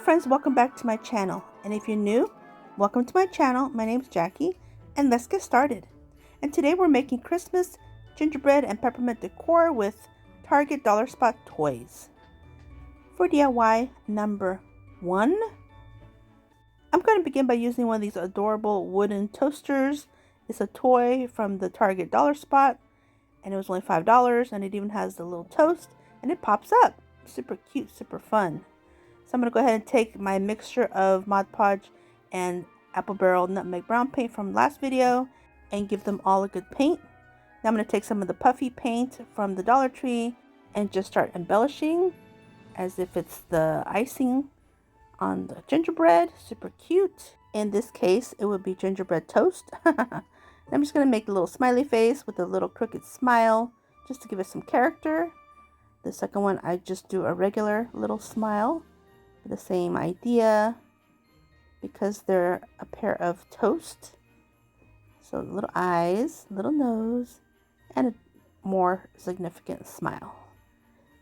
friends, welcome back to my channel, and if you're new, welcome to my channel. My name's Jackie, and let's get started. And today we're making Christmas gingerbread and peppermint decor with Target Dollar Spot toys. For DIY number 1, I'm going to begin by using one of these adorable wooden toasters. It's a toy from the Target Dollar Spot, and it was only $5, and it even has the little toast, and it pops up. Super cute, super fun. So I'm going to go ahead and take my mixture of Mod Podge and Apple Barrel Nutmeg Brown paint from last video and give them all a good paint. Now I'm going to take some of the puffy paint from the Dollar Tree and just start embellishing as if it's the icing on the gingerbread. Super cute. In this case, it would be gingerbread toast. I'm just going to make a little smiley face with a little crooked smile just to give it some character. The second one, I just do a regular little smile. The same idea because they're a pair of toast. So little eyes, little nose, and a more significant smile.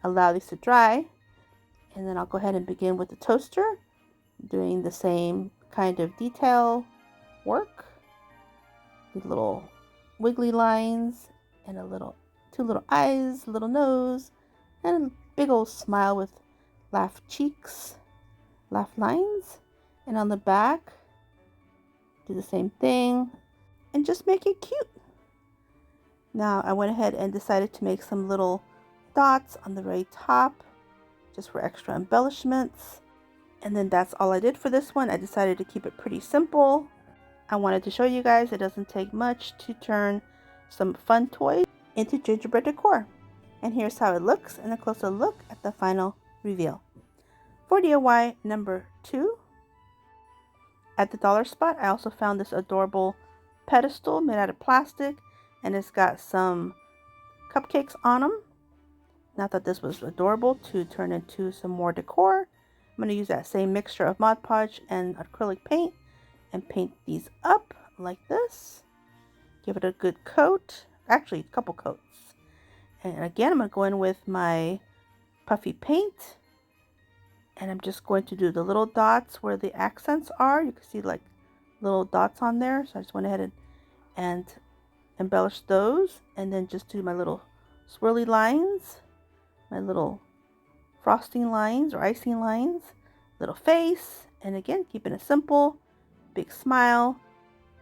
Allow these to dry, and then I'll go ahead and begin with the toaster, doing the same kind of detail work. These little wiggly lines and two little eyes, little nose, and a big old smile with laugh cheeks. Laugh lines, and on the back do the same thing and just make it cute. Now I went ahead and decided to make some little dots on the very top just for extra embellishments, and then that's all I did for this one. I decided to keep it pretty simple. I wanted to show you guys it doesn't take much to turn some fun toys into gingerbread decor, and here's how it looks and a closer look at the final reveal. For DIY number 2, at the Dollar Spot, I also found this adorable pedestal made out of plastic, and it's got some cupcakes on them. And I thought this was adorable to turn into some more decor. I'm going to use that same mixture of Mod Podge and acrylic paint and paint these up like this. Give it a good coat, actually a couple coats. And again, I'm going to go in with my puffy paint. And I'm just going to do the little dots where the accents are. You can see like little dots on there. So I just went ahead and embellished those. And then just do my little swirly lines. My little frosting lines or icing lines. Little face. And again, keeping it simple. Big smile.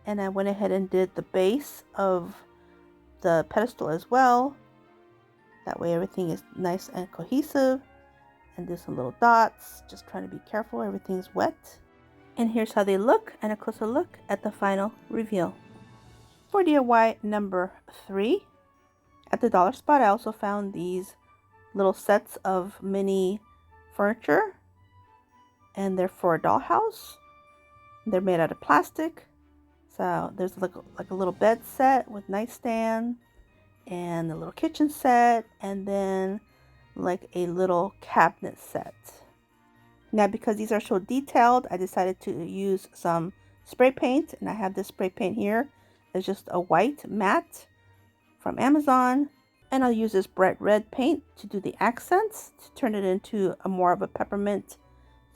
And I went ahead and did the base of the pedestal as well. That way everything is nice and cohesive. And do some little dots, just trying to be careful, everything's wet. And here's how they look, and a closer look at the final reveal. For DIY number 3, at the Dollar Spot, I also found these little sets of mini furniture, and they're for a dollhouse. They're made out of plastic, so there's like a little bed set with nightstand, and a little kitchen set, and then like a little cabinet set. Now because these are so detailed, I decided to use some spray paint, and I have this spray paint here. It's just a white matte from Amazon, and I'll use this bright red paint to do the accents to turn it into a more of a peppermint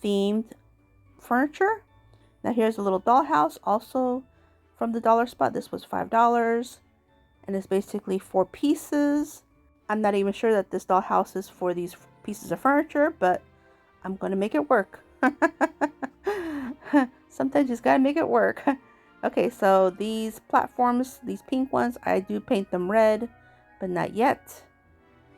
themed furniture. Now here's a little dollhouse also from the Dollar Spot. This was $5, and it's basically 4 pieces. I'm not even sure that this dollhouse is for these pieces of furniture, but I'm going to make it work. Sometimes you just got to make it work. Okay, so these platforms, these pink ones, I do paint them red, but not yet.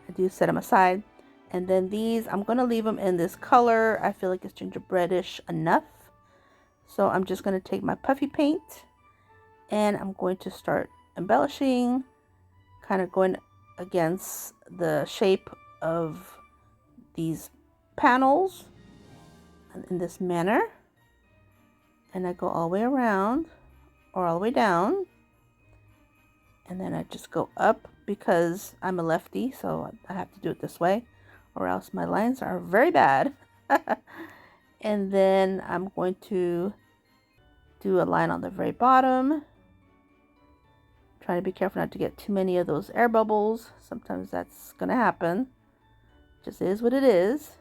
I do set them aside. And then these, I'm going to leave them in this color. I feel like it's gingerbreadish enough. So I'm just going to take my puffy paint, and I'm going to start embellishing, kind of going against the shape of these panels in this manner, and I go all the way around or all the way down, and then I just go up because I'm a lefty, so I have to do it this way or else my lines are very bad. And then I'm going to do a line on the very bottom. Trying to be careful not to get too many of those air bubbles. Sometimes that's going to happen. Just is what it is.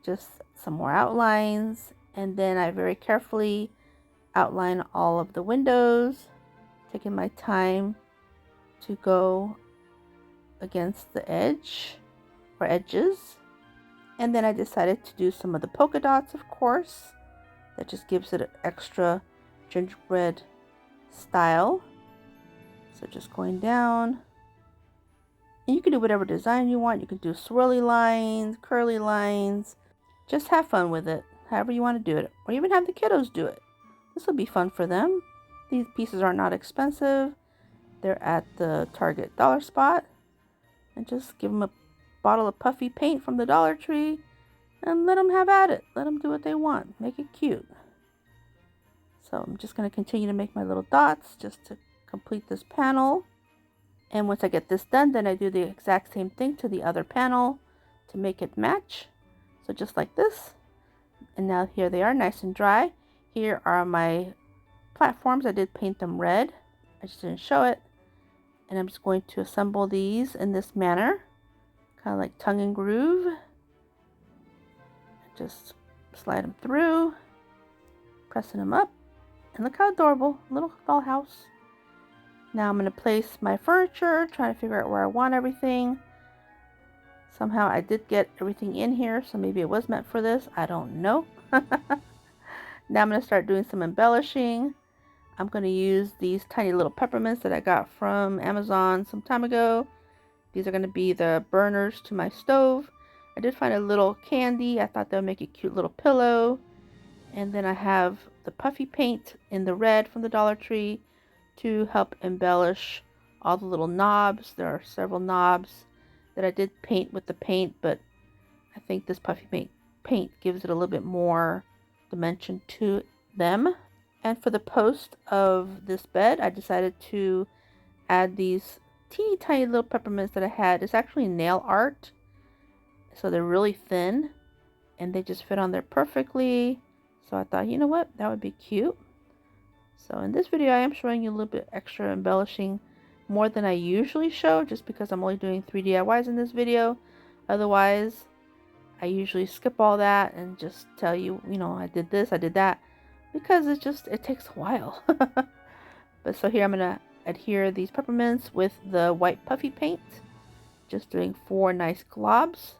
Just some more outlines, and then I very carefully outline all of the windows, taking my time to go against the edge or edges. And then I decided to do some of the polka dots, of course. That just gives it an extra gingerbread style. So just going down. And you can do whatever design you want. You can do swirly lines, curly lines. Just have fun with it, however you want to do it. Or even have the kiddos do it. This will be fun for them. These pieces are not expensive. They're at the Target Dollar Spot. And just give them a bottle of puffy paint from the Dollar Tree and let them have at it. Let them do what they want. Make it cute. So I'm just going to continue to make my little dots just to complete this panel. And once I get this done, then I do the exact same thing to the other panel to make it match. So just like this. And now here they are, nice and dry. Here are my platforms. I did paint them red. I just didn't show it. And I'm just going to assemble these in this manner. Kind of like tongue and groove. Just slide them through. Pressing them up. And look how adorable. Little dollhouse. Now I'm going to place my furniture. Trying to figure out where I want everything. Somehow I did get everything in here. So maybe it was meant for this. I don't know. Now I'm going to start doing some embellishing. I'm going to use these tiny little peppermints that I got from Amazon some time ago. These are going to be the burners to my stove. I did find a little candy. I thought that would make a cute little pillow. And then I have the puffy paint in the red from the Dollar Tree to help embellish all the little knobs. There are several knobs that I did paint with the paint, but I think this puffy paint gives it a little bit more dimension to them. And for the post of this bed, I decided to add these teeny tiny little peppermints that I had. It's actually nail art, so they're really thin and they just fit on there perfectly. So I thought, you know what, that would be cute. So in this video I am showing you a little bit extra embellishing, more than I usually show, just because I'm only doing 3 DIYs in this video. Otherwise I usually skip all that and just tell you, you know, I did this, I did that, because it takes a while. But so here I'm going to adhere these peppermints with the white puffy paint, just doing 4 nice globs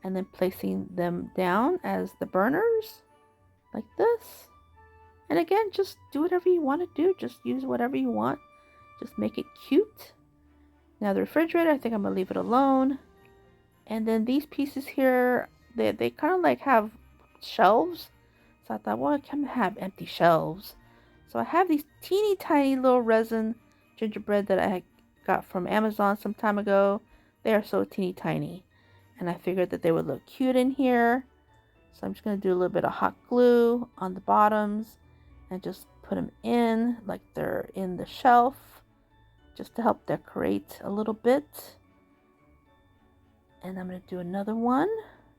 and then placing them down as the burners like this. And again, just do whatever you want to do. Just use whatever you want. Just make it cute. Now the refrigerator, I think I'm going to leave it alone. And then these pieces here, they kind of like have shelves. So I thought, well, I can't have empty shelves. So I have these teeny tiny little resin gingerbread that I got from Amazon some time ago. They are so teeny tiny. And I figured that they would look cute in here. So I'm just going to do a little bit of hot glue on the bottoms and just put them in like they're in the shelf, just to help decorate a little bit. And I'm going to do another one.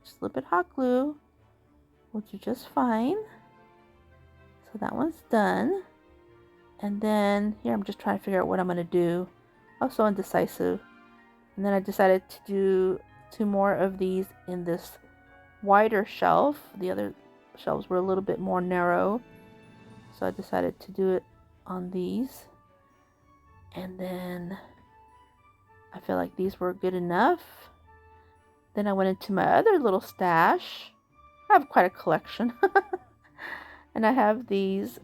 Just a little bit hot glue will do just fine. So that one's done. And then here I'm just trying to figure out what I'm going to do. I was so indecisive. And then I decided to do 2 more of these in this wider shelf. The other shelves were a little bit more narrow. So I decided to do it on these. And then I feel like these were good enough. Then I went into my other little stash. I have quite a collection. And I have these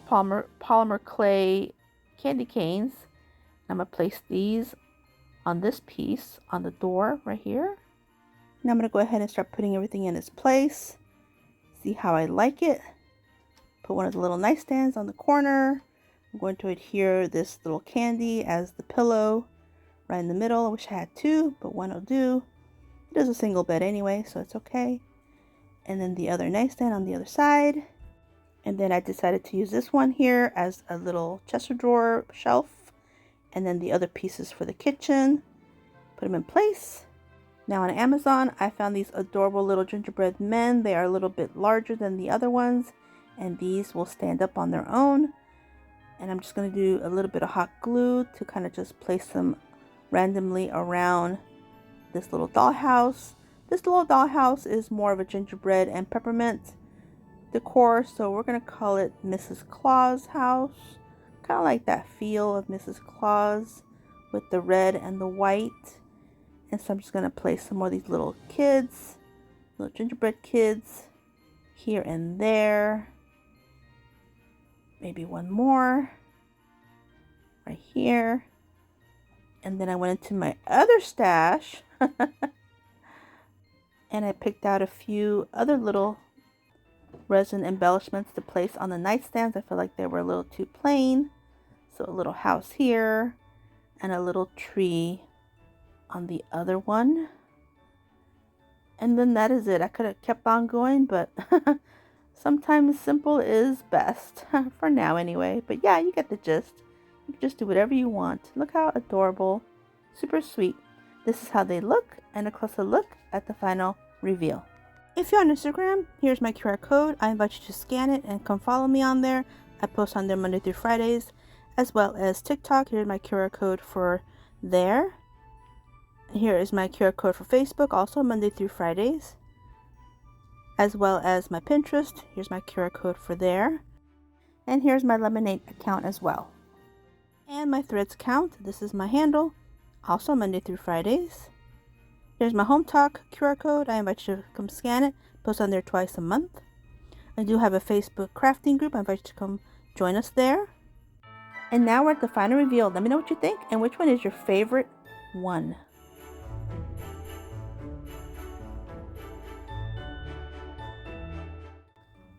polymer clay candy canes. I'm going to place these on this piece on the door right here. Now I'm going to go ahead and start putting everything in its place. See how I like it. Put one of the little nightstands on the corner. I'm going to adhere this little candy as the pillow right in the middle. I wish I had 2, but 1 will do. It is a single bed anyway, so it's okay. And then the other nightstand on the other side. And then I decided to use this one here as a little chest of drawer shelf. And then the other pieces for the kitchen. Put them in place. Now on Amazon, I found these adorable little gingerbread men. They are a little bit larger than the other ones. And these will stand up on their own. And I'm just going to do a little bit of hot glue to kind of just place them randomly around this little dollhouse. This little dollhouse is more of a gingerbread and peppermint decor, so we're going to call it Mrs. Claus house. Kind of like that feel of Mrs. Claus with the red and the white. And so I'm just going to place some more of these little kids, little gingerbread kids here and there. Maybe one more right here. And then I went into my other stash and I picked out a few other little resin embellishments to place on the nightstands. I feel like they were a little too plain. So a little house here and a little tree on the other one. And then that is it. I could have kept on going, but sometimes simple is best for now anyway. But yeah, you get the gist. You can just do whatever you want. Look how adorable. Super sweet. This is how they look, and a closer look at the final reveal. If you're on Instagram, here's my QR code. I invite you to scan it and come follow me on there. I post on there Monday through Fridays, as well as TikTok. Here's my QR code for there. Here is my QR code for Facebook, also Monday through Fridays, as well as my Pinterest. Here's my QR code for there. And here's my Lemonade account as well. And my Threads account. This is my handle, also Monday through Fridays. Here's my Hometalk QR code. I invite you to come scan it. Post on there twice a month. I do have a Facebook crafting group. I invite you to come join us there. And now we're at the final reveal. Let me know what you think and which one is your favorite one.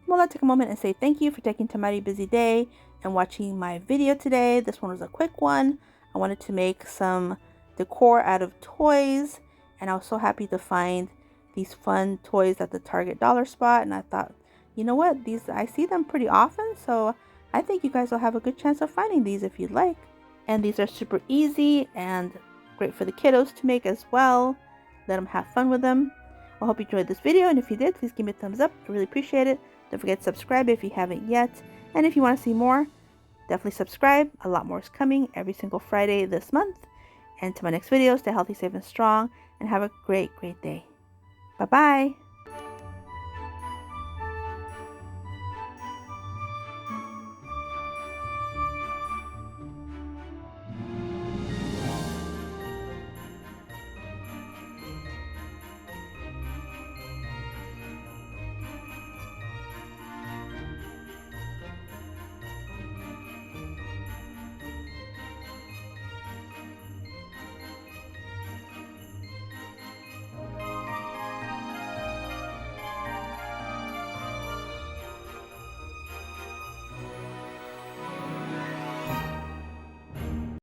Well, I'll take a moment and say thank you for taking time out of your busy day and watching my video today. This one was a quick one. I wanted to make some decor out of toys, and I was so happy to find these fun toys at the Target dollar spot. And I thought, you know what, I see them pretty often, so I think you guys will have a good chance of finding these if you'd like. And these are super easy and great for the kiddos to make as well. Let them have fun with them. I hope you enjoyed this video, and if you did, please give me a thumbs up. I really appreciate it. Don't forget to subscribe if you haven't yet. And if you want to see more, definitely subscribe. A lot more is coming every single Friday this month. And to my next video, stay healthy, safe, and strong, and have a great, great day. Bye-bye.